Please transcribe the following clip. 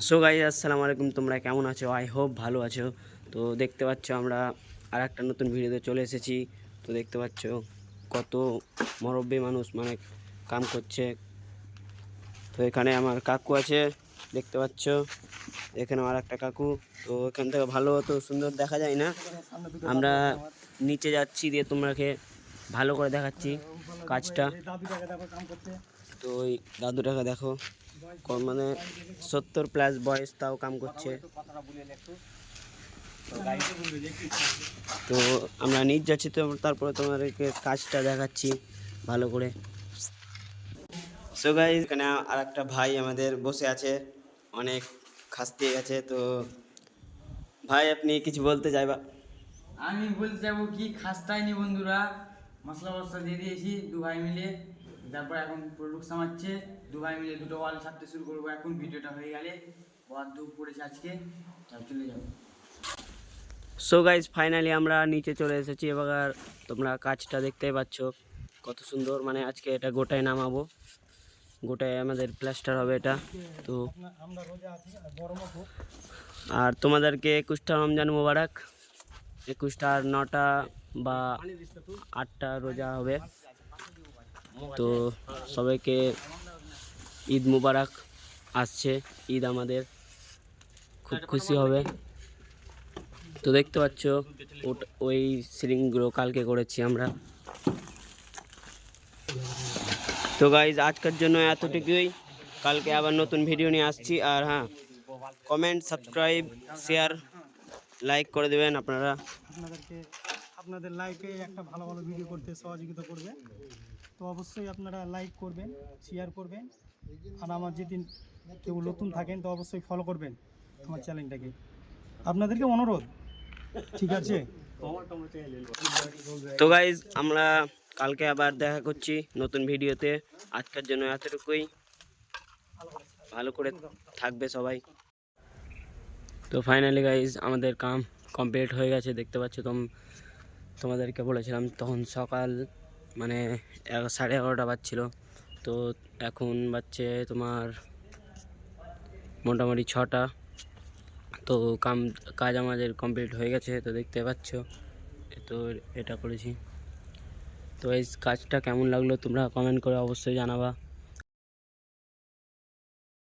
So guys আসসালামু আলাইকুম, তোমরা কেমন আছো? আই হোপ ভালো আছো। তো দেখতে পাচ্ছ আমরা আর একটা নতুন ভিডিওতে চলে এসেছি। তো দেখতে পাচ্ছ কত মুরব্বী মানুষ মানে কাম করছে। তো এখানে আমার কাকু আছে, দেখতে পাচ্ছ এখানে আর একটা কাকু। তো এখান থেকে ভালো তো সুন্দর দেখা যায় না, আমরা নিচে যাচ্ছি দিয়ে তোমাকে ভালো করে দেখাচ্ছি কাজটা। তো ওই দাদুটাকে দেখো, মানে 70+ বয়স, তাও কাম করছে। তো আমরা নিচ যাচ্ছি, তো তারপরে তোমাদেরকে কাজটা দেখাচ্ছি ভালো করে। সো গাইস এখানে আর একটা ভাই আমাদের বসে আছে, অনেক খাস্তি গেছে। তো ভাই আপনি কিছু বলতে চাইবা? আমি বলতে যাবো কি, খাস্তায়নি বন্ধুরা, মশলা মশলা দিয়ে দিয়েছি দু ভাই মিলে। তারপর এখন প্রোডুক্ট সামাচ্ছে, দু ভাই মিলে দুটো ওয়াল ছাড়তে শুরু করবো। এখন ভিডিওটা হয়ে গেলে বর ধূপ পড়েছে আজকে, চলে যাবো। সো গাইস ফাইনালি আমরা নিচে চলে এসেছি। এবার তোমরা কাজটা দেখতেই পাচ্ছ কত সুন্দর, মানে আজকে এটা গোটায় নামাবো, গোটায় আমাদের প্লাস্টার হবে এটা। তো আর তোমাদেরকে 21টা রমজান মোবারক। 21টা 9টা বা 8টা রোজা হবে। তো সবাইকে ঈদ মুবারক আসছে, ঈদ আমাদের খুব খুশি হবে। তো দেখতে পাচ্ছ ওই সিলিংগুলো কালকে করেছি আমরা। তো গাইজ আজকের জন্য এতটুকুই, কালকে আবার নতুন ভিডিও নিয়ে আসছি। আর হ্যাঁ, কমেন্ট, সাবস্ক্রাইব, শেয়ার, লাইক করে দেবেন আপনারা। আপনাদের লাইকে একটা ভালো ভালো ভিডিও করতে সহযোগিতা করবে। তো অবশ্যই আপনারা লাইক করবেন, শেয়ার করবেন। আর আমার যেদিন কেউ নতুন থাকেন তো অবশ্যই ফলো করবেন আমার চ্যানেলটাকে, আপনাদেরকে অনুরোধ, ঠিক আছে? তো গাইজ আমরা কালকে আবার দেখা করছি নতুন ভিডিওতে। আজকের জন্য এতটুকুই, ভালো করে থাকবে সবাই। তো ফাইনালি গাইজ আমাদের কাম কমপ্লিট হয়ে গেছে, দেখতে পাচ্ছ। তোমাদেরকে বলেছিলাম তখন সকাল মানে 11:30 বাজছিল। তো এখন বাজছে তোমার মোটামুটি 6টা। তো কাজ আমাদের কমপ্লিট হয়ে গেছে, তো দেখতে পাচ্ছ। তো এটা করেছি। তো এই কাজটা কেমন লাগলো তোমরা কমেন্ট করে অবশ্যই জানাবা।